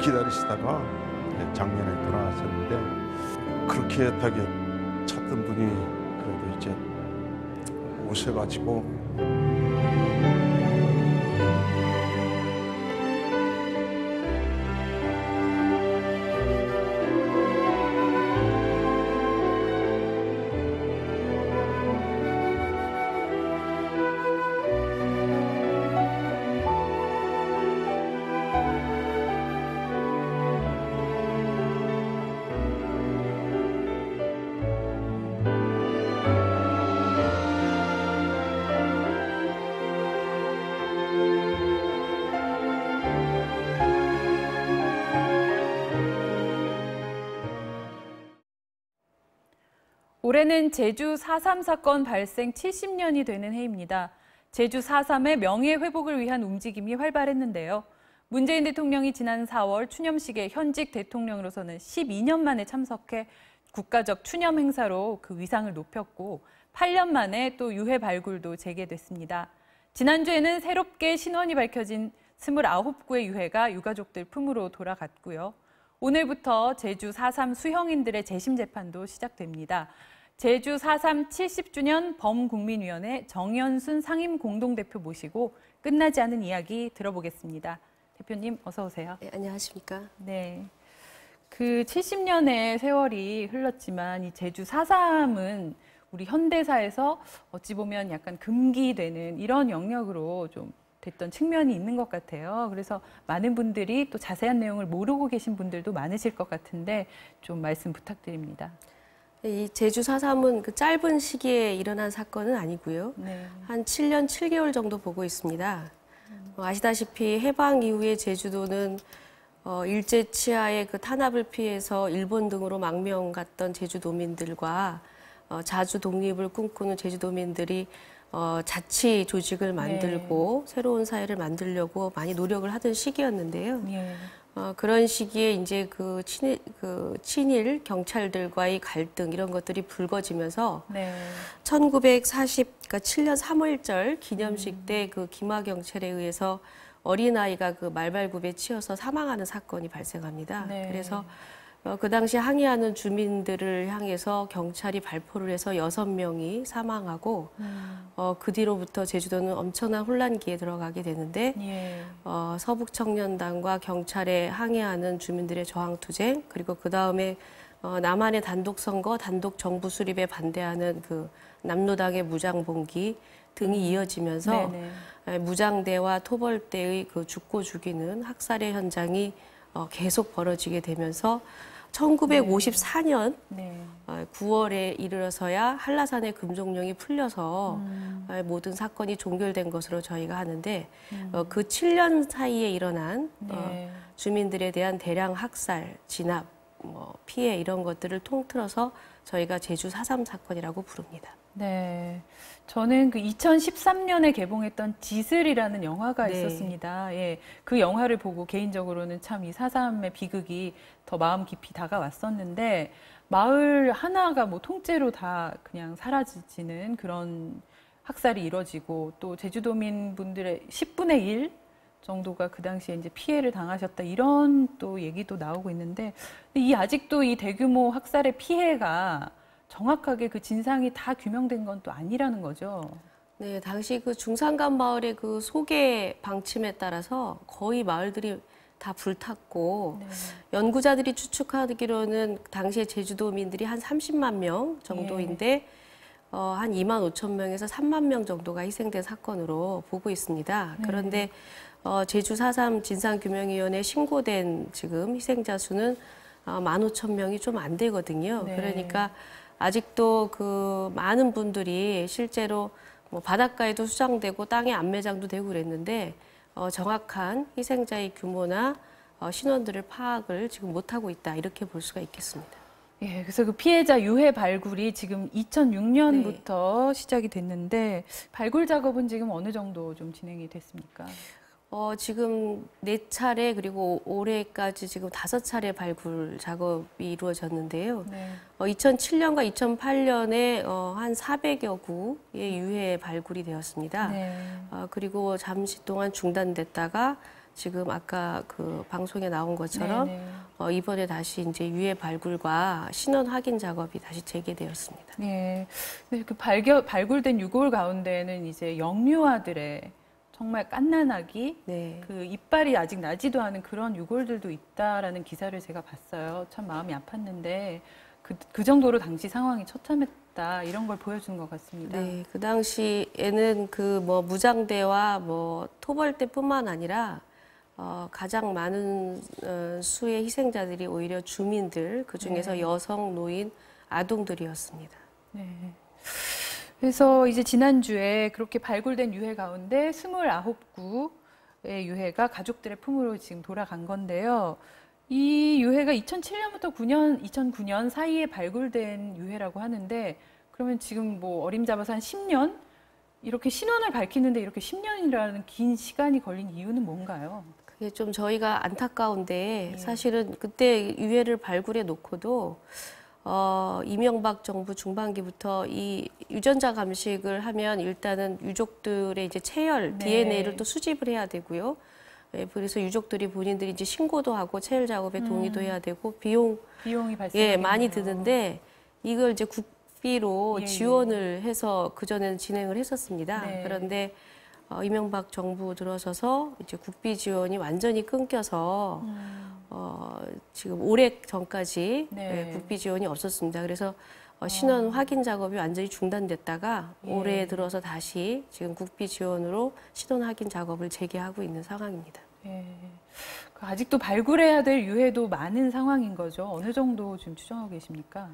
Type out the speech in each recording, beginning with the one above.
기다리시다가 작년에 돌아가셨는데 그렇게 애타게 찾던 분이 그래도 이제 오셔가지고 올해는 제주 4.3 사건 발생 70년이 되는 해입니다. 제주 4.3의 명예회복을 위한 움직임이 활발했는데요. 문재인 대통령이 지난 4월 추념식에 현직 대통령으로서는 12년 만에 참석해 국가적 추념 행사로 그 위상을 높였고 8년 만에 또 유해 발굴도 재개됐습니다. 지난주에는 새롭게 신원이 밝혀진 29구의 유해가 유가족들 품으로 돌아갔고요. 오늘부터 제주 4.3 수형인들의 재심 재판도 시작됩니다. 제주 4.3 70주년 범국민위원회 정연순 상임공동대표 모시고 끝나지 않은 이야기 들어보겠습니다. 대표님 어서 오세요. 네, 안녕하십니까. 네, 그 70년의 세월이 흘렀지만 이 제주 4.3은 우리 현대사에서 어찌 보면 약간 금기되는 이런 영역으로 좀 됐던 측면이 있는 것 같아요. 그래서 많은 분들이 또 자세한 내용을 모르고 계신 분들도 많으실 것 같은데 좀 말씀 부탁드립니다. 이 제주 4.3은 그 짧은 시기에 일어난 사건은 아니고요. 네. 한 7년 7개월 정도 보고 있습니다. 아시다시피 해방 이후에 제주도는 일제 치하의 그 탄압을 피해서 일본 등으로 망명 갔던 제주도민들과 자주 독립을 꿈꾸는 제주도민들이 자치 조직을 만들고 네. 새로운 사회를 만들려고 많이 노력을 하던 시기였는데요. 네. 그런 시기에 이제 그 친일 경찰들과의 갈등 이런 것들이 불거지면서 네. 1940, 그러니까 7년 3월절 기념식 때 그 김하경찰에 의해서 어린아이가 그 말발굽에 치여서 사망하는 사건이 발생합니다. 네. 그래서 그 당시 항의하는 주민들을 향해서 경찰이 발포를 해서 6명이 사망하고 그 뒤로부터 제주도는 엄청난 혼란기에 들어가게 되는데 예. 서북청년단과 경찰에 항의하는 주민들의 저항투쟁 그리고 그 다음에 남한의 단독선거, 단독정부 수립에 반대하는 그 남로당의 무장봉기 등이 이어지면서 네네. 무장대와 토벌대의 그 죽고 죽이는 학살의 현장이 계속 벌어지게 되면서 1954년 네. 9월에 이르러서야 한라산의 금종령이 풀려서 모든 사건이 종결된 것으로 저희가 하는데 그 7년 사이에 일어난 네. 주민들에 대한 대량 학살, 진압, 피해 이런 것들을 통틀어서 저희가 제주 4.3 사건이라고 부릅니다. 네, 저는 그 2013년에 개봉했던 지슬이라는 영화가 네. 있었습니다. 예, 그 영화를 보고 개인적으로는 참 이 4.3의 비극이 더 마음 깊이 다가왔었는데 마을 하나가 뭐 통째로 다 그냥 사라지는 그런 학살이 이뤄지고 또 제주도민 분들의 10분의 1 정도가 그 당시에 이제 피해를 당하셨다 이런 또 얘기도 나오고 있는데 이 아직도 이 대규모 학살의 피해가 정확하게 그 진상이 다 규명된 건 또 아니라는 거죠. 네, 당시 그 중산간 마을의 그 소개 방침에 따라서 거의 마을들이 다 불탔고 네. 연구자들이 추측하기로는 당시에 제주도민들이 한 30만 명 정도인데 네. 한 2만 5천 명에서 3만 명 정도가 희생된 사건으로 보고 있습니다. 네. 그런데 제주 4.3 진상규명위원회에 신고된 지금 희생자 수는 15,000명이 좀 안 되거든요. 네. 그러니까 아직도 그 많은 분들이 실제로 뭐 바닷가에도 수장되고 땅에 안매장도 되고 그랬는데 정확한 희생자의 규모나 신원들을 파악을 지금 못하고 있다 이렇게 볼 수가 있겠습니다. 예, 그래서 그 피해자 유해 발굴이 지금 2006년부터 네. 시작이 됐는데 발굴 작업은 지금 어느 정도 좀 진행이 됐습니까? 지금 4차례 그리고 올해까지 지금 5차례 발굴 작업이 이루어졌는데요. 네. 2007년과 2008년에 한 400여 구의 유해 발굴이 되었습니다. 네. 그리고 잠시 동안 중단됐다가 지금 아까 그 방송에 나온 것처럼 네네. 이번에 다시 이제 유해 발굴과 신원 확인 작업이 다시 재개되었습니다. 예. 근데 그 발굴된 유골 가운데는 이제 영유아들의 정말 갓난아기, 네. 그 이빨이 아직 나지도 않은 그런 유골들도 있다라는 기사를 제가 봤어요. 참 마음이 아팠는데 그 정도로 당시 상황이 처참했다 이런 걸 보여주는 것 같습니다. 네, 그 당시에는 그 뭐 무장대와 뭐 토벌대뿐만 아니라 가장 많은 수의 희생자들이 오히려 주민들, 그 중에서 네. 여성, 노인, 아동들이었습니다. 네. 그래서 이제 지난주에 그렇게 발굴된 유해 가운데 29구의 유해가 가족들의 품으로 지금 돌아간 건데요. 이 유해가 2007년부터 2009년 사이에 발굴된 유해라고 하는데 그러면 지금 뭐 어림잡아서 한 10년? 이렇게 신원을 밝히는데 이렇게 10년이라는 긴 시간이 걸린 이유는 뭔가요? 그게 좀 저희가 안타까운데 예. 사실은 그때 유해를 발굴해 놓고도 이명박 정부 중반기부터 이 유전자 감식을 하면 일단은 유족들의 이제 체열, 네. DNA를 또 수집을 해야 되고요. 예, 그래서 유족들이 본인들이 이제 신고도 하고 체열 작업에 동의도 해야 되고 비용이 발생하겠네요. 많이 드는데 이걸 이제 국비로 예, 예. 지원을 해서 그전에는 진행을 했었습니다. 네. 그런데 이명박 정부 들어서서 이제 국비 지원이 완전히 끊겨서 지금 올해 전까지 네. 국비 지원이 없었습니다. 그래서 신원 확인 작업이 완전히 중단됐다가 예. 올해 들어서 다시 지금 국비 지원으로 신원 확인 작업을 재개하고 있는 상황입니다. 예. 아직도 발굴해야 될 유해도 많은 상황인 거죠. 어느 정도 지금 추정하고 계십니까?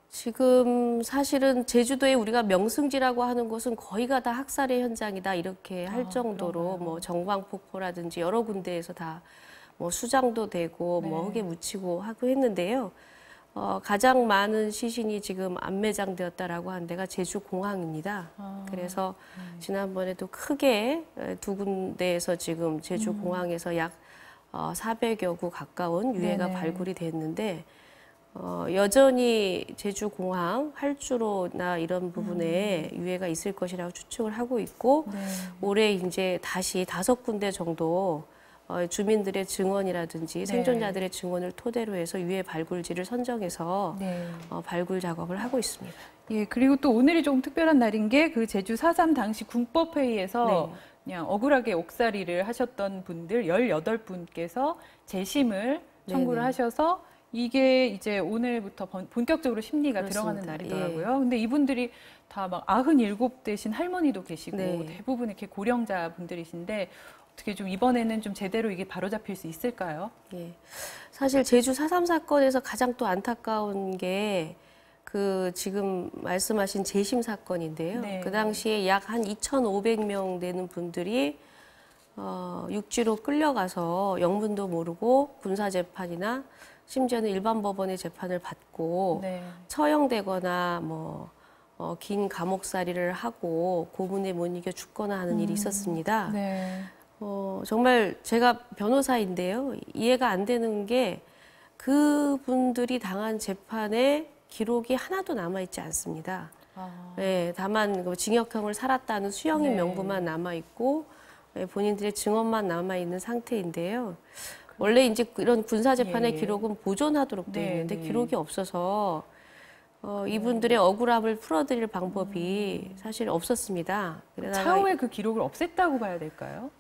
지금 사실은 제주도에 우리가 명승지라고 하는 곳은 거의가 다 학살의 현장이다 이렇게 할 정도로 그런가요? 뭐 정광폭포라든지 여러 군데에서 다 뭐 수장도 되고 네. 뭐 흙에 묻히고 하고 했는데요. 가장 많은 시신이 지금 안매장되었다라고 하는 데가 제주공항입니다. 그래서 지난번에도 크게 두 군데에서 지금 제주공항에서 약 400여 구 가까운 유해가 네네. 발굴이 됐는데 여전히 제주공항, 활주로나 이런 부분에 유해가 있을 것이라고 추측을 하고 있고 네. 올해 이제 다시 5군데 정도 주민들의 증언이라든지 생존자들의 증언을 토대로 해서 유해 발굴지를 선정해서 네. 발굴 작업을 하고 있습니다. 예, 그리고 또 오늘이 조금 특별한 날인 게 그 제주 4.3 당시 군법회의에서 네. 그냥 억울하게 옥살이를 하셨던 분들 18분께서 재심을 청구를 네네. 하셔서 이게 이제 오늘부터 본격적으로 심리가 그렇습니다. 들어가는 날이더라고요. 근데 이분들이 다 막 97 되신 할머니도 계시고 네. 대부분 이렇게 고령자 분들이신데 어떻게 좀 이번에는 좀 제대로 이게 바로잡힐 수 있을까요? 예. 사실 제주 4.3 사건에서 가장 또 안타까운 게 그 지금 말씀하신 재심 사건인데요. 네. 그 당시에 약 한 2,500명 되는 분들이 육지로 끌려가서 영문도 모르고 군사재판이나 심지어는 일반 법원의 재판을 받고 네. 처형되거나 긴 감옥살이를 하고 고문에 못 이겨 죽거나 하는 일이 있었습니다. 네. 정말 제가 변호사인데요. 이해가 안 되는 게 그분들이 당한 재판에 기록이 하나도 남아있지 않습니다. 네, 다만 징역형을 살았다는 수형인 네. 명부만 남아있고 본인들의 증언만 남아있는 상태인데요. 원래 이제 이런 군사재판의 예. 기록은 보존하도록 되어 네, 있는데 네. 기록이 없어서 이분들의 억울함을 풀어드릴 방법이 사실 없었습니다. 그러다가 차후에 그 기록을 없앴다고 봐야 될까요?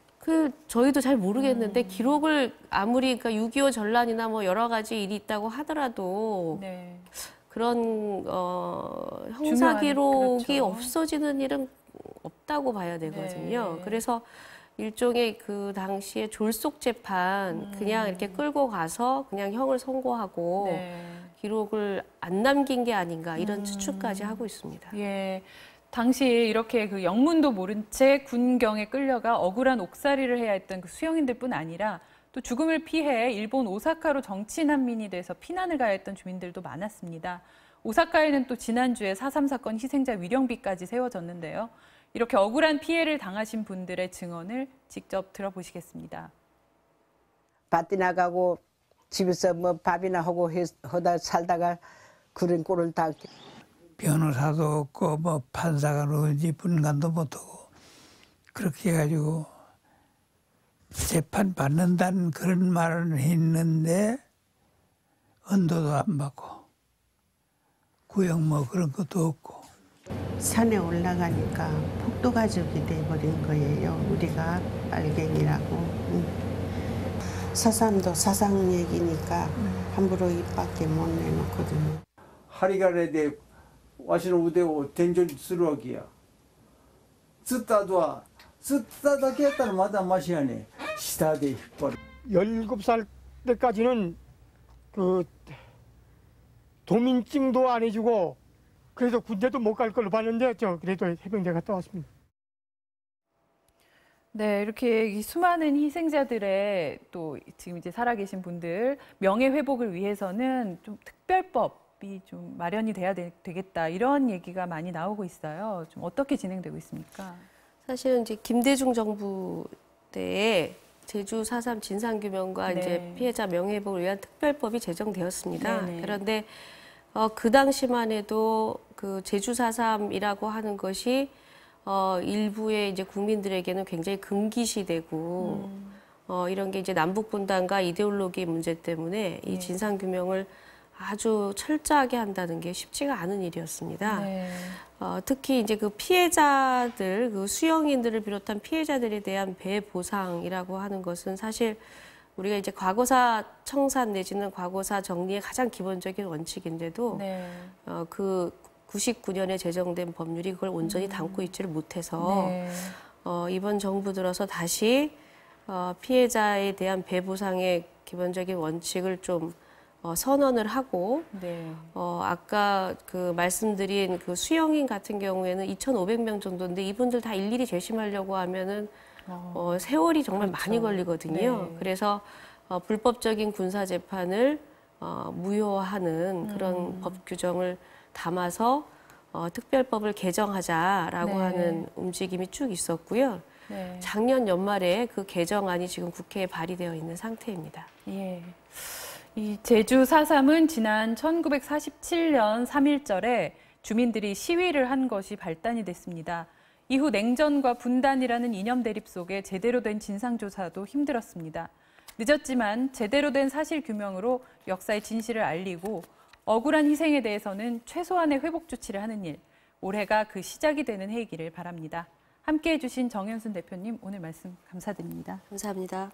저희도 잘 모르겠는데 기록을 아무리 그러니까 6.25 전란이나 뭐 여러 가지 일이 있다고 하더라도 네. 그런 형사 기록이 그렇죠. 없어지는 일은 없다고 봐야 되거든요. 네. 그래서 일종의 그 당시에 졸속 재판 그냥 이렇게 끌고 가서 그냥 형을 선고하고 네. 기록을 안 남긴 게 아닌가 이런 추측까지 하고 있습니다. 예. 당시에 이렇게 그 영문도 모른 채 군경에 끌려가 억울한 옥살이를 해야 했던 그 수용인들뿐 아니라 또 죽음을 피해 일본 오사카로 정치 난민이 돼서 피난을 가야 했던 주민들도 많았습니다. 오사카에는 또 지난주에 4.3 사건 희생자 위령비까지 세워졌는데요. 이렇게 억울한 피해를 당하신 분들의 증언을 직접 들어보시겠습니다. 밭에 나가고 집에서 뭐 밥이나 하고 하다 살다가 그런 꼴을 다 변호사도 없고 뭐 판사가 어디 분간도 못하고 그렇게 해가지고 재판 받는다는 그런 말은 했는데 언도도 안 받고 구형 뭐 그런 것도 없고. 산에 올라가니까 폭도 가족이 돼버린 거예요. 우리가 빨갱이라고. 사삼도 사상 얘기니까 함부로 입 밖에 못 내놓거든요. 하리가레데 와시노 우대오 텐전 쓰러기야. 쓰다도 쓰다다 깼다는 마다 마시하네. 시다데 힙벌. 17살 때까지는 그 도민증도 안 해주고 그래서 군대도 못 갈 걸로 봤는데 저 그래도 해병대 갔다 왔습니다. 네, 이렇게 이 수많은 희생자들의 또 지금 이제 살아계신 분들 명예 회복을 위해서는 좀 특별법이 좀 마련이 돼야 되겠다 이런 얘기가 많이 나오고 있어요. 좀 어떻게 진행되고 있습니까? 사실은 이제 김대중 정부 때에 제주 4.3 진상규명과 네. 이제 피해자 명예회복을 위한 특별법이 제정되었습니다. 네네. 그런데 그 당시만 해도 그 제주 4.3이라고 하는 것이 일부의 이제 국민들에게는 굉장히 금기시되고 이런 게 이제 남북 분단과 이데올로기 문제 때문에 이 진상 규명을 아주 철저하게 한다는 게 쉽지가 않은 일이었습니다. 네. 특히 이제 그 피해자들, 그 수용인들을 비롯한 피해자들에 대한 배보상이라고 하는 것은 사실 우리가 이제 과거사 청산 내지는 과거사 정리의 가장 기본적인 원칙인데도 네. 그 99년에 제정된 법률이 그걸 온전히 담고 있지를 못해서 네. 이번 정부 들어서 다시 피해자에 대한 배보상의 기본적인 원칙을 좀 선언을 하고 네. 아까 그 말씀드린 그 수용인 같은 경우에는 2,500명 정도인데 이분들 다 일일이 재심하려고 하면은 세월이 정말 그렇죠. 많이 걸리거든요. 네. 그래서 불법적인 군사 재판을 무효화하는 그런 법 규정을 담아서 특별법을 개정하자라고 네. 하는 움직임이 쭉 있었고요. 네. 작년 연말에 그 개정안이 지금 국회에 발의되어 있는 상태입니다. 예. 이 제주 4.3은 지난 1947년 3.1절에 주민들이 시위를 한 것이 발단이 됐습니다. 이후 냉전과 분단이라는 이념 대립 속에 제대로 된 진상조사도 힘들었습니다. 늦었지만 제대로 된 사실 규명으로 역사의 진실을 알리고 억울한 희생에 대해서는 최소한의 회복 조치를 하는 일, 올해가 그 시작이 되는 해이기를 바랍니다. 함께해 주신 정현순 대표님 오늘 말씀 감사드립니다. 감사합니다.